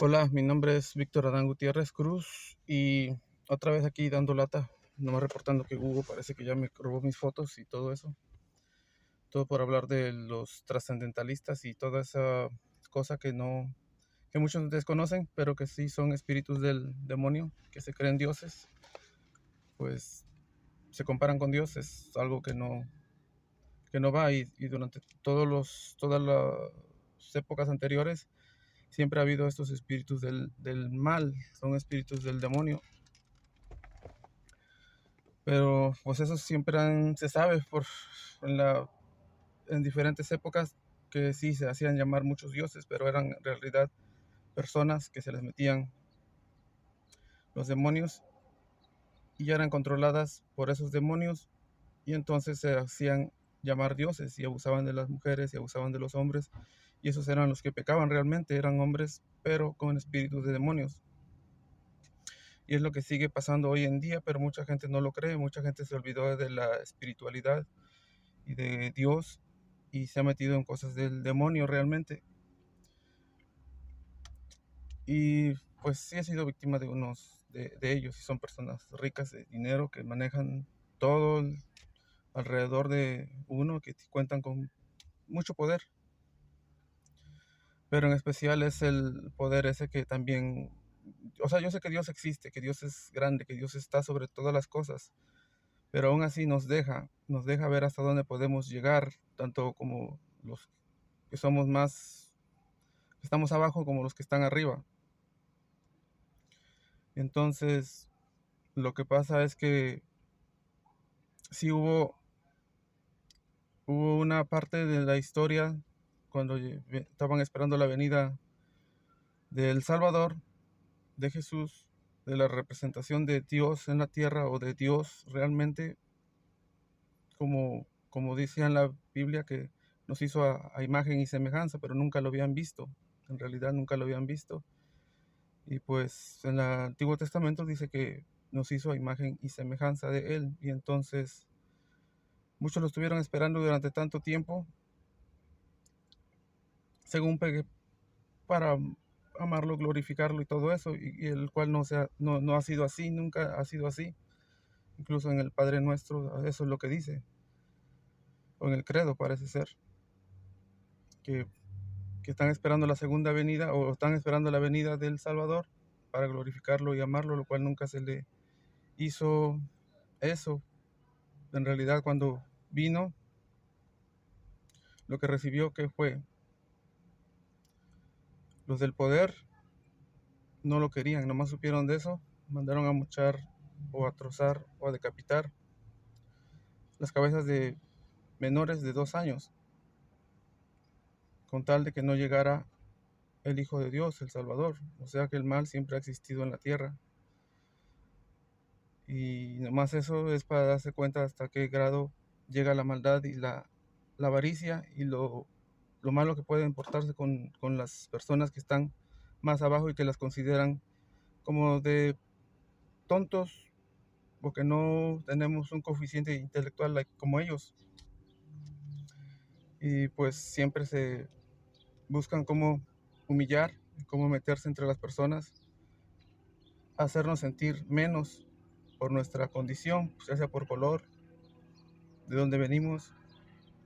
Hola, mi nombre es Víctor Adán Gutiérrez Cruz y otra vez aquí dando lata, nomás reportando que Google parece que ya me robó mis fotos y todo eso. Todo por hablar de los trascendentalistas y toda esa cosa que muchos desconocen, pero que sí son espíritus del demonio, que se creen dioses, pues se comparan con Dios, es algo que no va y durante todas las épocas anteriores siempre ha habido estos espíritus del mal, son espíritus del demonio. Pero pues eso siempre se sabe en, la, en diferentes épocas que sí se hacían llamar muchos dioses, pero eran en realidad personas que se les metían los demonios y ya eran controladas por esos demonios y entonces se hacían llamar dioses y abusaban de las mujeres y abusaban de los hombres y esos eran los que pecaban realmente, eran hombres pero con espíritus de demonios. Y es lo que sigue pasando hoy en día, pero mucha gente no lo cree, mucha gente se olvidó de la espiritualidad y de Dios y se ha metido en cosas del demonio realmente. Y pues sí he sido víctima de unos de ellos y son personas ricas de dinero que manejan todo alrededor de uno, que cuentan con mucho poder. Pero en especial es el poder ese que también, o sea, yo sé que Dios existe, que Dios es grande, que Dios está sobre todas las cosas, pero aún así nos deja ver hasta dónde podemos llegar, tanto como los que somos más, que estamos abajo, como los que están arriba. Entonces, lo que pasa es que sí hubo una parte de la historia cuando estaban esperando la venida del Salvador, de Jesús, de la representación de Dios en la tierra o de Dios realmente, como decía en la Biblia, que nos hizo a imagen y semejanza, pero nunca lo habían visto. En realidad nunca lo habían visto. Y pues en el Antiguo Testamento dice que nos hizo a imagen y semejanza de Él. Y entonces muchos lo estuvieron esperando durante tanto tiempo, según para amarlo, glorificarlo y todo eso, y el cual no ha sido así, nunca ha sido así. Incluso en el Padre Nuestro, eso es lo que dice, o en el Credo parece ser, que, que están esperando la segunda venida, o están esperando la venida del Salvador para glorificarlo y amarlo, lo cual nunca se le hizo eso. En realidad, cuando vino, lo que recibió, que fue los del poder, no lo querían, nomás supieron de eso, mandaron a mochar o a trozar o a decapitar las cabezas de menores de 2 años, con tal de que no llegara el Hijo de Dios, el Salvador. O sea que el mal siempre ha existido en la tierra. Y nomás eso es para darse cuenta hasta qué grado llega la maldad y la avaricia y lo malo que puede importarse con las personas que están más abajo y que las consideran como de tontos porque no tenemos un coeficiente intelectual como ellos. Y pues siempre se buscan cómo humillar, cómo meterse entre las personas, hacernos sentir menos por nuestra condición, ya sea por color, de dónde venimos,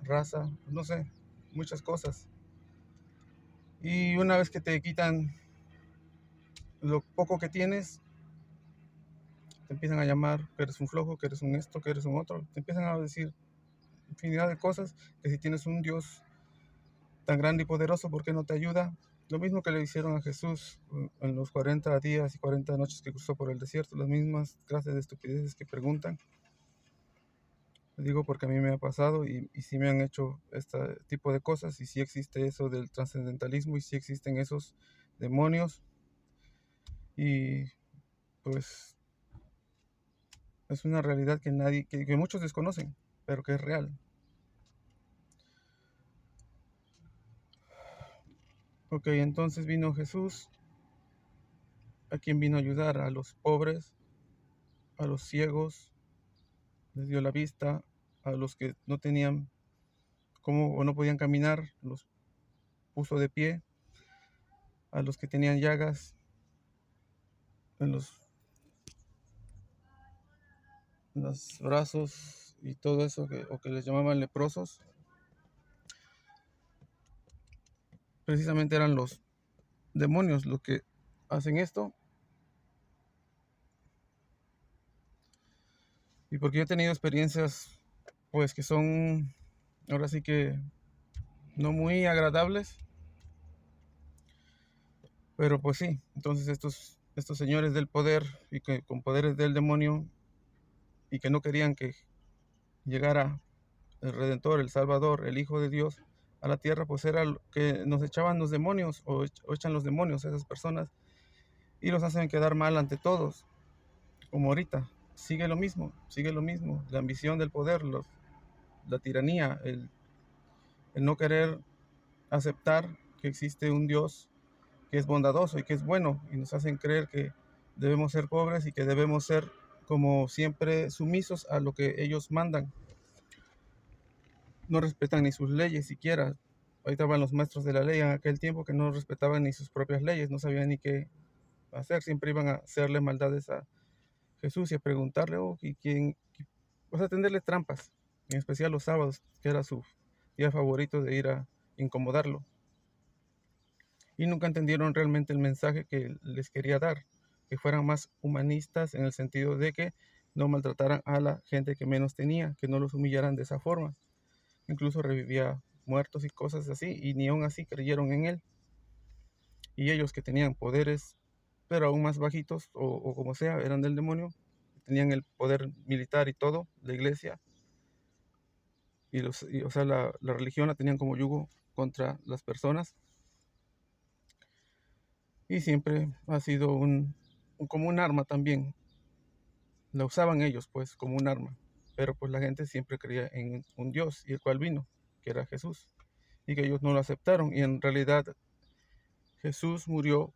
raza, no sé, muchas cosas. Y una vez que te quitan lo poco que tienes, te empiezan a llamar que eres un flojo, que eres un esto, que eres un otro. Te empiezan a decir infinidad de cosas, que si tienes un Dios tan grande y poderoso, ¿por qué no te ayuda? Lo mismo que le hicieron a Jesús en los 40 días y 40 noches que cruzó por el desierto, las mismas clases de estupideces que preguntan. Digo porque a mí me ha pasado y sí me han hecho este tipo de cosas y sí existe eso del trascendentalismo y sí existen esos demonios y pues es una realidad que muchos desconocen, pero que es real. Ok, entonces vino Jesús, a quien vino a ayudar a los pobres, a los ciegos, les dio la vista, a los que no tenían cómo o no podían caminar, los puso de pie, a los que tenían llagas en los brazos y todo eso, o que les llamaban leprosos. Precisamente eran los demonios los que hacen esto. Y porque yo he tenido experiencias, pues que son, ahora sí que no muy agradables, pero pues sí. Entonces estos señores del poder y que con poderes del demonio y que no querían que llegara el Redentor, el Salvador, el Hijo de Dios a la tierra, pues era lo que nos echaban los demonios o echan los demonios a esas personas y los hacen quedar mal ante todos, como ahorita. Sigue lo mismo, la ambición del poder, la tiranía, el no querer aceptar que existe un Dios que es bondadoso y que es bueno, y nos hacen creer que debemos ser pobres y que debemos ser como siempre sumisos a lo que ellos mandan. No respetan ni sus leyes siquiera. Ahí estaban los maestros de la ley en aquel tiempo que no respetaban ni sus propias leyes, no sabían ni qué hacer, siempre iban a hacerle maldades a Jesús y a preguntarle, oh, ¿y quién? O sea, tenderle trampas, en especial los sábados, que era su día favorito de ir a incomodarlo. Y nunca entendieron realmente el mensaje que les quería dar, que fueran más humanistas en el sentido de que no maltrataran a la gente que menos tenía, que no los humillaran de esa forma. Incluso revivía muertos y cosas así, y ni aún así creyeron en él. Y ellos que tenían poderes, pero aún más bajitos, o como sea, eran del demonio, tenían el poder militar y todo, la iglesia, o sea, la religión la tenían como yugo contra las personas, y siempre ha sido como un arma también. La usaban ellos pues como un arma, pero pues la gente siempre creía en un Dios y el cual vino, que era Jesús, y que ellos no lo aceptaron, y en realidad Jesús murió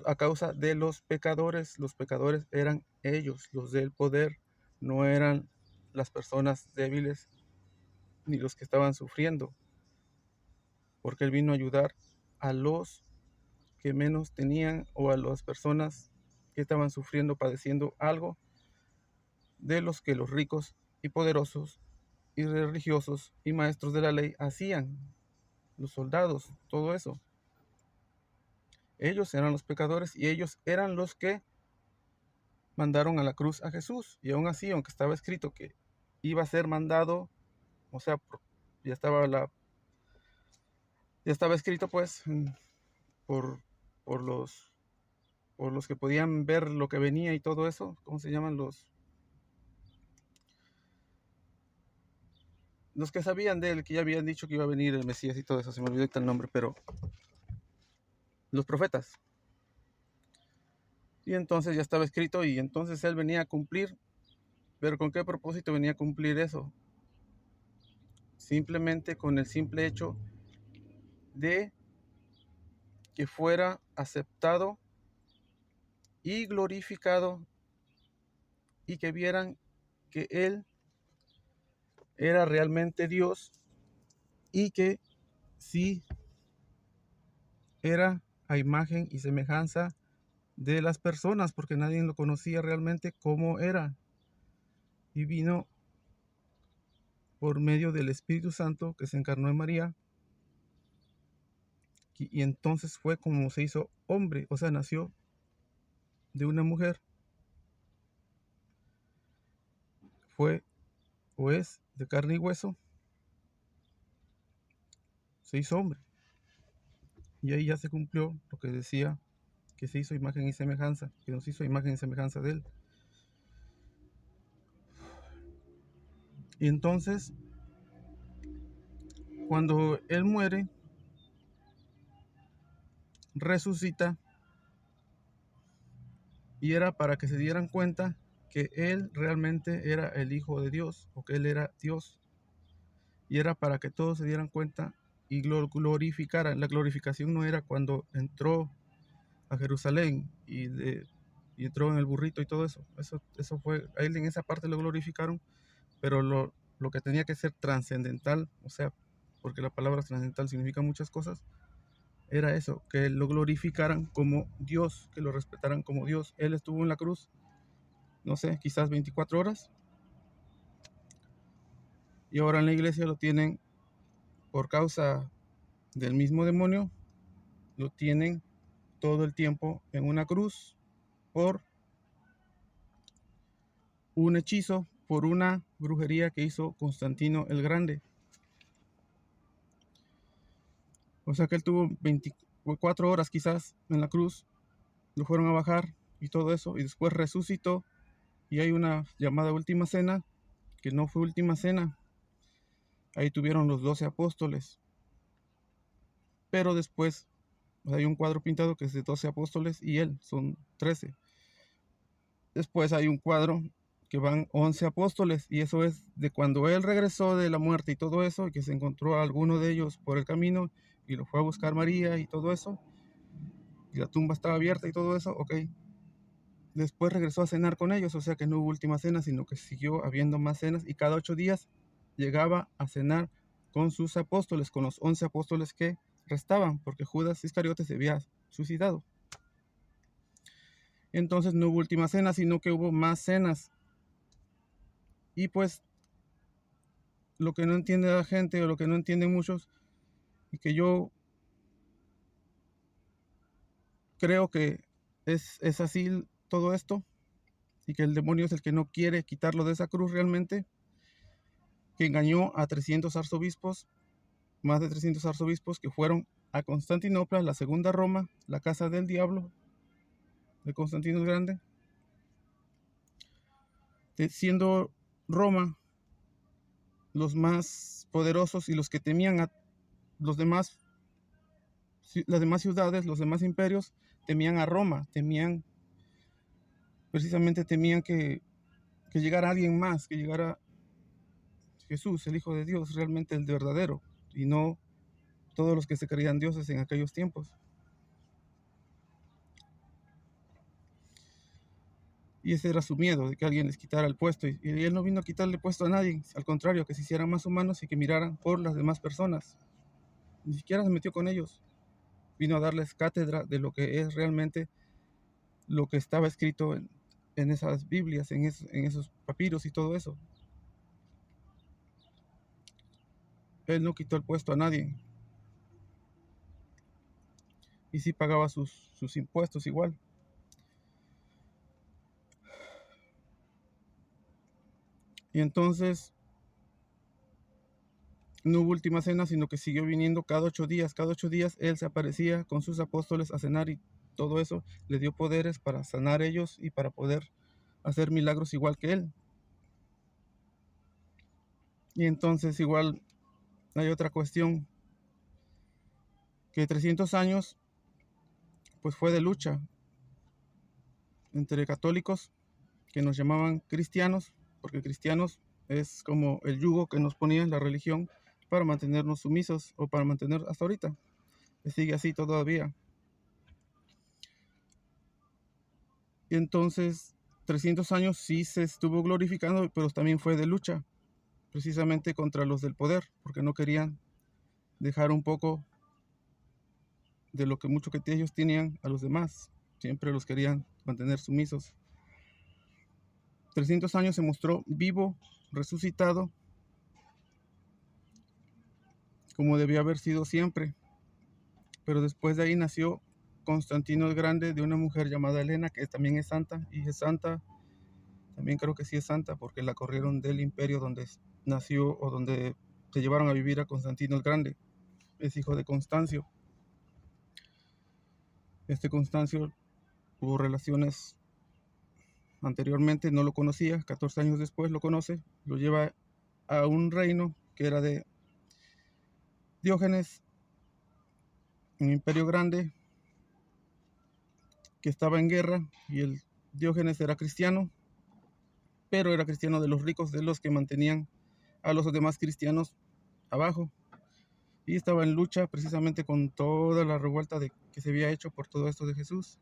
a causa de los pecadores. Los pecadores eran ellos, los del poder, no eran las personas débiles ni los que estaban sufriendo, porque Él vino a ayudar a los que menos tenían o a las personas que estaban sufriendo, padeciendo algo de los que los ricos y poderosos y religiosos y maestros de la ley hacían, los soldados, todo eso. Ellos eran los pecadores y ellos eran los que mandaron a la cruz a Jesús. Y aún así, aunque estaba escrito que iba a ser mandado, o sea, ya estaba ya estaba escrito pues por, por los por los que podían ver lo que venía y todo eso. ¿Cómo se llaman? Los que sabían de él, que ya habían dicho que iba a venir el Mesías y todo eso. Se me olvidó el nombre, pero los profetas. Y entonces ya estaba escrito y entonces él venía a cumplir. Pero ¿con qué propósito venía a cumplir eso? Simplemente con el simple hecho de que fuera aceptado y glorificado y que vieran que Él era realmente Dios y que sí era a imagen y semejanza de las personas, porque nadie lo conocía realmente cómo era. Y vino por medio del Espíritu Santo que se encarnó en María, y entonces fue como se hizo hombre, o sea, nació de una mujer, fue o es de carne y hueso, se hizo hombre. Y ahí ya se cumplió lo que decía, que se hizo imagen y semejanza, que nos hizo imagen y semejanza de Él. Y entonces, cuando Él muere, resucita, y era para que se dieran cuenta que Él realmente era el Hijo de Dios, o que Él era Dios. Y era para que todos se dieran cuenta y glorificaran. La glorificación no era cuando entró a Jerusalén y entró en el burrito y todo eso. Eso fue, a Él en esa parte lo glorificaron, pero lo que tenía que ser trascendental, o sea, porque la palabra trascendental significa muchas cosas, era eso, que lo glorificaran como Dios, que lo respetaran como Dios. Él estuvo en la cruz, no sé, quizás 24 horas, y ahora en la iglesia lo tienen por causa del mismo demonio, lo tienen todo el tiempo en una cruz por un hechizo, por una brujería que hizo Constantino el Grande. O sea que él tuvo 24 horas quizás en la cruz, lo fueron a bajar y todo eso, y después resucitó, y hay una llamada última cena, que no fue última cena, ahí tuvieron los 12 apóstoles, pero después hay un cuadro pintado que es de 12 apóstoles y él, son 13. Después hay un cuadro que van 11 apóstoles, y eso es de cuando él regresó de la muerte y todo eso, y que se encontró a alguno de ellos por el camino y lo fue a buscar María y todo eso, y la tumba estaba abierta y todo eso, ok. Después regresó a cenar con ellos, o sea que no hubo última cena, sino que siguió habiendo más cenas, y cada 8 días llegaba a cenar con sus apóstoles, con los 11 apóstoles que restaban, porque Judas Iscariote se había suicidado. Entonces no hubo última cena, sino que hubo más cenas. Y pues lo que no entiende la gente, o lo que no entienden muchos, y que yo creo que es así todo esto, y que el demonio es el que no quiere quitarlo de esa cruz realmente, que engañó a 300 arzobispos, más de 300 arzobispos que fueron a Constantinopla, la segunda Roma, la casa del diablo de Constantino el Grande, siendo Roma los más poderosos y los que temían a los demás, las demás ciudades, los demás imperios, temían a Roma, precisamente temían que llegara alguien más, que llegara Jesús, el Hijo de Dios, realmente el verdadero, y no todos los que se creían dioses en aquellos tiempos. Y ese era su miedo, de que alguien les quitara el puesto. Y él no vino a quitarle puesto a nadie, al contrario, que se hicieran más humanos y que miraran por las demás personas. Ni siquiera se metió con ellos. Vino a darles cátedra de lo que es realmente lo que estaba escrito en esas Biblias, en esos papiros y todo eso. Él no quitó el puesto a nadie. Y sí pagaba sus impuestos igual. Y entonces no hubo última cena, sino que siguió viniendo cada 8 días. Cada 8 días él se aparecía con sus apóstoles a cenar, y todo eso le dio poderes para sanar ellos y para poder hacer milagros igual que él. Y entonces igual hay otra cuestión, que 300 años pues fue de lucha entre católicos, que nos llamaban cristianos, porque cristianos es como el yugo que nos ponía la religión para mantenernos sumisos, o para mantener hasta ahorita. Sigue así todavía. Y entonces 300 años sí se estuvo glorificando, pero también fue de lucha, precisamente contra los del poder, porque no querían dejar un poco de lo que mucho que ellos tenían a los demás. Siempre los querían mantener sumisos. 300 años se mostró vivo, resucitado, como debía haber sido siempre. Pero después de ahí nació Constantino el Grande, de una mujer llamada Helena, que también es santa, y es santa, también creo que sí es santa, porque la corrieron del imperio donde nació, o donde se llevaron a vivir a Constantino el Grande. Es hijo de Constancio. Este Constancio tuvo relaciones anteriormente, no lo conocía, 14 años después lo conoce, lo lleva a un reino que era de Diógenes, un imperio grande que estaba en guerra, y el Diógenes era cristiano, pero era cristiano de los ricos, de los que mantenían a los demás cristianos abajo, y estaba en lucha precisamente con toda la revuelta que se había hecho por todo esto de Jesús.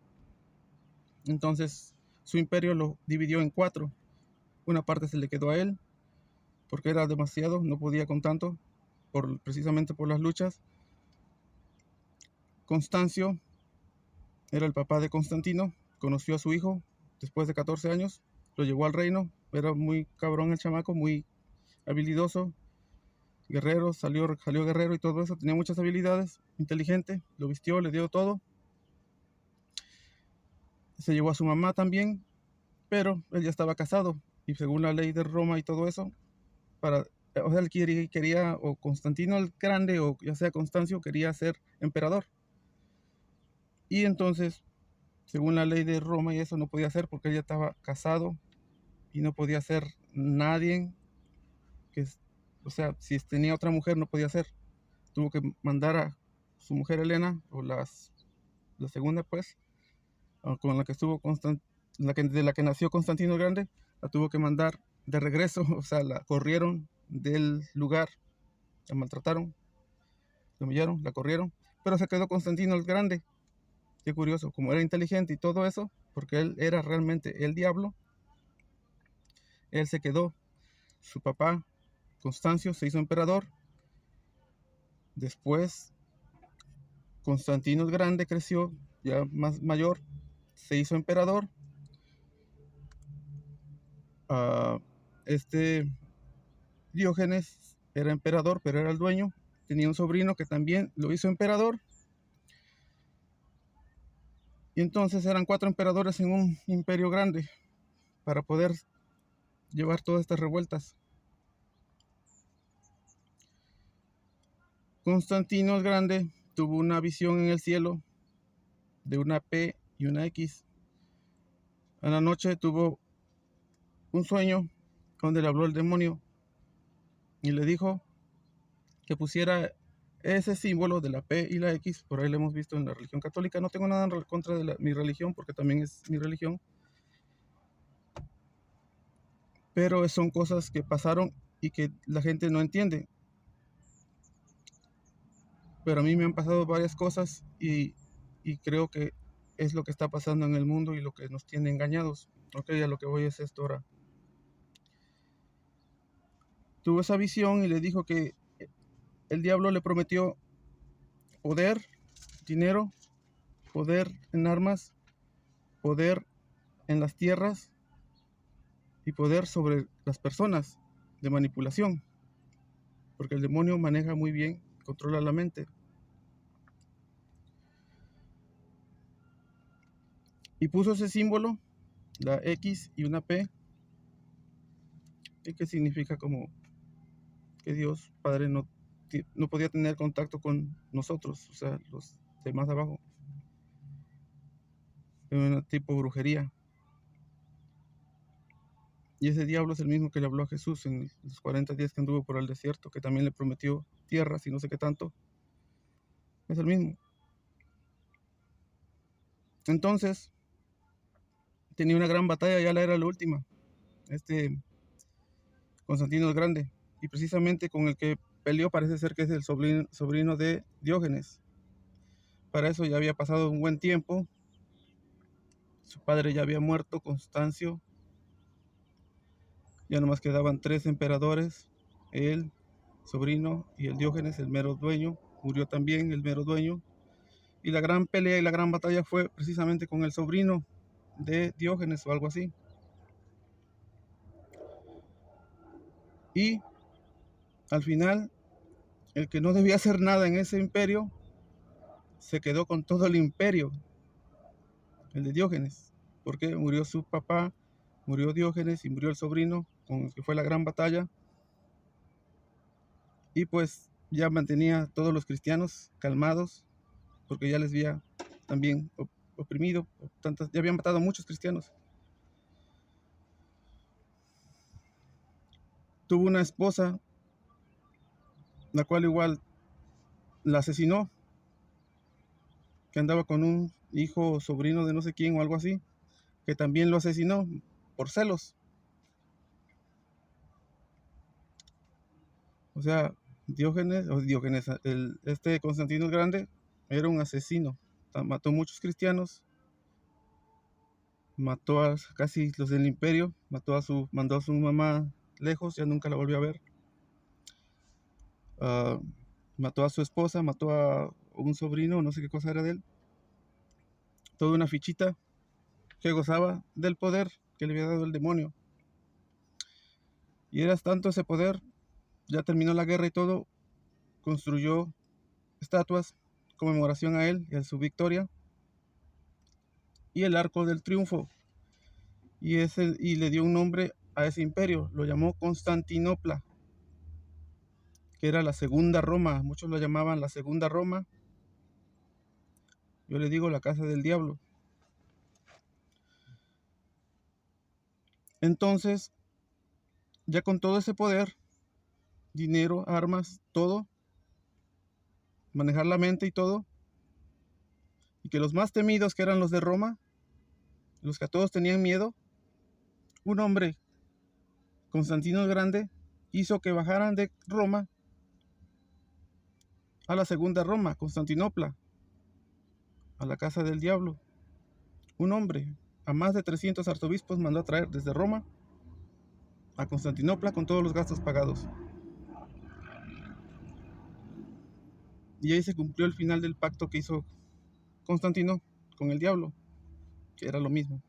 Entonces su imperio lo dividió en 4. Una parte se le quedó a él, porque era demasiado, no podía con tanto, precisamente por las luchas Constancio era el papá de Constantino, conoció a su hijo después de 14 años, lo llevó al reino, era muy cabrón el chamaco, muy habilidoso, guerrero, salió guerrero y todo eso, tenía muchas habilidades, inteligente, lo vistió, le dio todo. Se llevó a su mamá también, pero él ya estaba casado y según la ley de Roma y todo eso, o sea, él quería, o Constantino el Grande o ya sea Constancio, quería ser emperador. Y entonces, según la ley de Roma y eso no podía ser porque él ya estaba casado y no podía ser nadie que, o sea, si tenía otra mujer no podía ser. Tuvo que mandar a su mujer Helena, o la segunda pues, con la que estuvo de la que nació Constantino el Grande, la tuvo que mandar de regreso, o sea, la corrieron del lugar, la maltrataron, la humillaron, la corrieron, pero se quedó Constantino el Grande. Qué curioso, como era inteligente y todo eso, porque él era realmente el diablo, él se quedó. Su papá, Constancio, se hizo emperador. Después, Constantino el Grande creció, ya más mayor, se hizo emperador. Este Diógenes era emperador, pero era el dueño. Tenía un sobrino que también lo hizo emperador. Y entonces eran 4 emperadores en un imperio grande para poder llevar todas estas revueltas. Constantino el Grande tuvo una visión en el cielo de una P y una X. A la noche tuvo un sueño donde le habló el demonio y le dijo que pusiera ese símbolo de la P y la X. Por ahí lo hemos visto en la religión católica. No tengo nada en contra de mi religión porque también es mi religión, pero son cosas que pasaron y que la gente no entiende. Pero a mí me han pasado varias cosas y creo que es lo que está pasando en el mundo y lo que nos tiene engañados. Ok, a lo que voy es esto ahora. Tuvo esa visión y le dijo que el diablo le prometió poder, dinero, poder en armas, poder en las tierras y poder sobre las personas de manipulación. Porque el demonio maneja muy bien, controla la mente. Y puso ese símbolo, la X y una P, que significa como que Dios Padre no podía tener contacto con nosotros, o sea, los de más abajo. Era una tipo brujería. Y ese diablo es el mismo que le habló a Jesús en los 40 días que anduvo por el desierto, que también le prometió tierras y no sé qué tanto. Es el mismo. Entonces, tenía una gran batalla, ya la era la última. Constantino el Grande. Y precisamente con el que peleó parece ser que es el sobrino de Diógenes. Para eso ya había pasado un buen tiempo. Su padre ya había muerto, Constancio. Ya nomás quedaban 3 emperadores. Él, sobrino, y el Diógenes, el mero dueño. Murió también el mero dueño. Y la gran pelea y la gran batalla fue precisamente con el sobrino de Diógenes o algo así. Y al final, el que no debía hacer nada en ese imperio, se quedó con todo el imperio, el de Diógenes, porque murió su papá, murió Diógenes y murió el sobrino, con el que fue la gran batalla. Y pues ya mantenía a todos los cristianos calmados, porque ya les había también oprimido, ya habían matado a muchos cristianos. Tuvo una esposa, la cual igual la asesinó, que andaba con un hijo o sobrino de no sé quién o algo así, que también lo asesinó por celos. O sea, este Constantino el Grande era un asesino. Mató muchos cristianos, mató a casi los del imperio, mandó a su mamá lejos, ya nunca la volvió a ver. Mató a su esposa, mató a o un sobrino, no sé qué cosa era de él, toda una fichita que gozaba del poder que le había dado el demonio. Y era tanto ese poder, ya terminó la guerra y todo, construyó estatuas, conmemoración a él y a su victoria, y el Arco del Triunfo, y le dio un nombre a ese imperio, lo llamó Constantinopla, que era la segunda Roma, muchos lo llamaban la segunda Roma, yo le digo la casa del diablo. Entonces, ya con todo ese poder, dinero, armas, todo, manejar la mente y todo, y que los más temidos, que eran los de Roma, los que a todos tenían miedo, un hombre, Constantino el Grande, hizo que bajaran de Roma a la segunda Roma, Constantinopla, a la casa del diablo. Un hombre, a más de 300 arzobispos mandó a traer desde Roma a Constantinopla con todos los gastos pagados. Y ahí se cumplió el final del pacto que hizo Constantino con el diablo, que era lo mismo.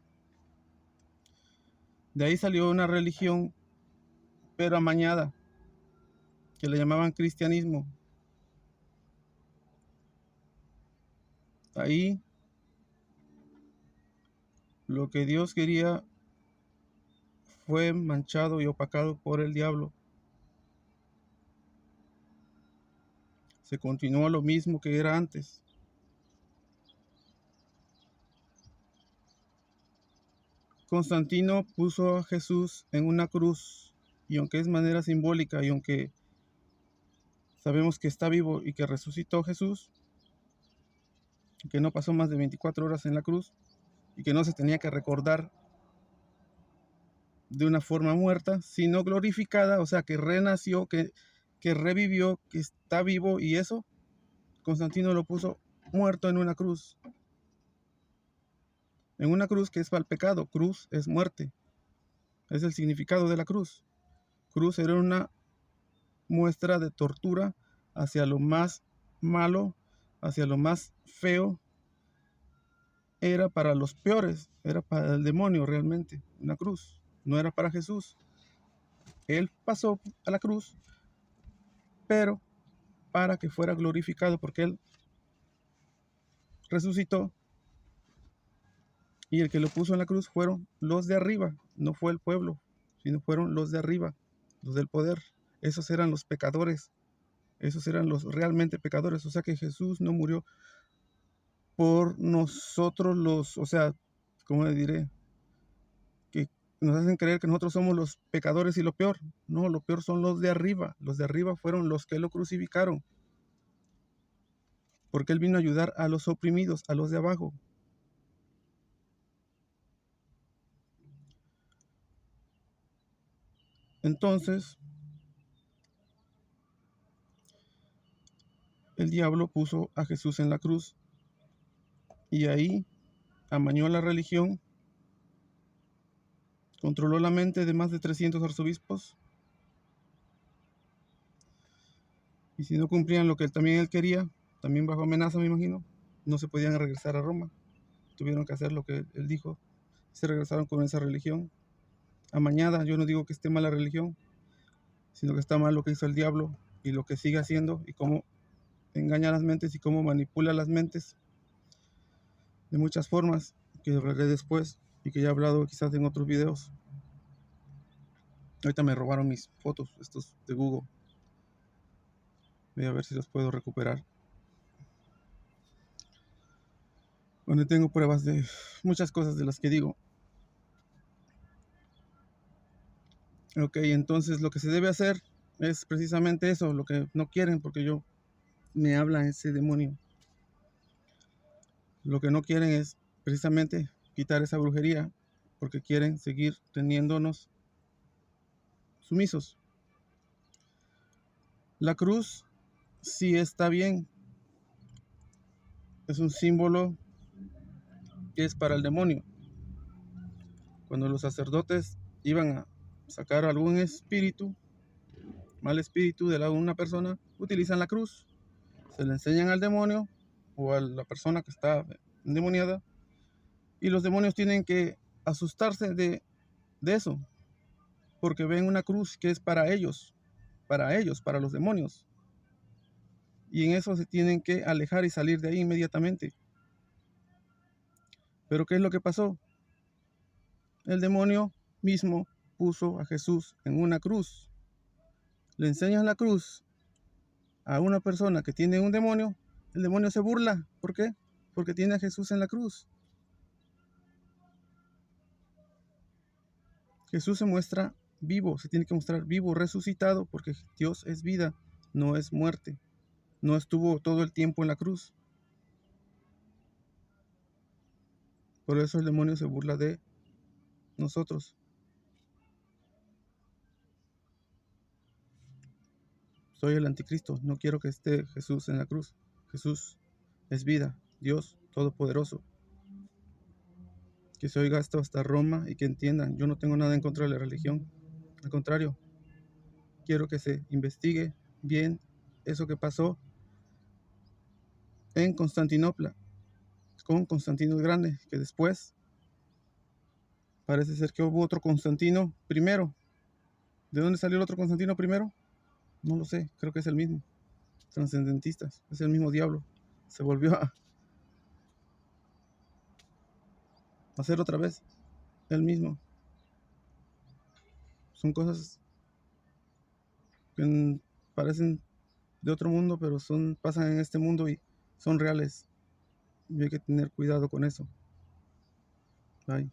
De ahí salió una religión, pero amañada, que le llamaban cristianismo. Ahí lo que Dios quería fue manchado y opacado por el diablo. Se continuó lo mismo que era antes. Constantino puso a Jesús en una cruz, y aunque es manera simbólica y aunque sabemos que está vivo y que resucitó Jesús, que no pasó más de 24 horas en la cruz y que no se tenía que recordar de una forma muerta, sino glorificada, o sea, que renació, que revivió, que está vivo, y eso Constantino lo puso muerto en una cruz. En una cruz que es para el pecado. Cruz es muerte. Es el significado de la cruz. Cruz era una muestra de tortura hacia lo más malo, hacia lo más feo. Era para los peores, era para el demonio realmente, una cruz. No era para Jesús. Él pasó a la cruz, pero para que fuera glorificado, porque Él resucitó, y el que lo puso en la cruz fueron los de arriba, no fue el pueblo, sino fueron los de arriba, los del poder. Esos eran los pecadores, esos eran los realmente pecadores. O sea que Jesús no murió por nosotros o sea, ¿cómo le diré? Que nos hacen creer que nosotros somos los pecadores y lo peor. No, lo peor son los de arriba. Los de arriba fueron los que lo crucificaron, porque Él vino a ayudar a los oprimidos, a los de abajo. Entonces, el diablo puso a Jesús en la cruz, y ahí amañó la religión, controló la mente de más de 300 arzobispos, y si no cumplían lo que también él quería, también bajo amenaza, me imagino, no se podían regresar a Roma. Tuvieron que hacer lo que él dijo. Se regresaron con esa religión amañada. Yo no digo que esté mal la religión, sino que está mal lo que hizo el diablo y lo que sigue haciendo, y cómo engaña las mentes y cómo manipula las mentes de muchas formas, que hablaré después y que ya he hablado quizás en otros videos. Ahorita me robaron mis fotos, estos de Google. Voy a ver si los puedo recuperar. Donde tengo pruebas de muchas cosas de las que digo. Ok, entonces lo que se debe hacer es precisamente eso, lo que no quieren, porque me habla ese demonio. Lo que no quieren es precisamente quitar esa brujería, porque quieren seguir teniéndonos sumisos. La cruz sí está bien, es un símbolo que es para el demonio. Cuando los sacerdotes iban a sacar algún espíritu, mal espíritu de una persona, utilizan la cruz, se le enseñan al demonio o a la persona que está endemoniada, y los demonios tienen que asustarse de eso, porque ven una cruz que es para ellos, para los demonios, y en eso se tienen que alejar y salir de ahí inmediatamente. Pero ¿qué es lo que pasó? El demonio mismo puso a Jesús en una cruz. Le enseñas la cruz a una persona que tiene un demonio, el demonio se burla. ¿Por qué? Porque tiene a Jesús en la cruz. Jesús se muestra vivo, se tiene que mostrar vivo, resucitado, porque Dios es vida, no es muerte. No estuvo todo el tiempo en la cruz. Por eso el demonio se burla de nosotros. Soy el anticristo, no quiero que esté Jesús en la cruz. Jesús es vida, Dios todopoderoso. Que se oiga esto hasta Roma y que entiendan, yo no tengo nada en contra de la religión. Al contrario, quiero que se investigue bien eso que pasó en Constantinopla con Constantino el Grande, que después parece ser que hubo otro Constantino primero. ¿De dónde salió el otro Constantino primero? No lo sé, creo que es el mismo. Trascendentistas, es el mismo diablo. Se volvió a hacer otra vez el mismo. Son cosas que parecen de otro mundo, pero pasan en este mundo y son reales. Y hay que tener cuidado con eso. Bye.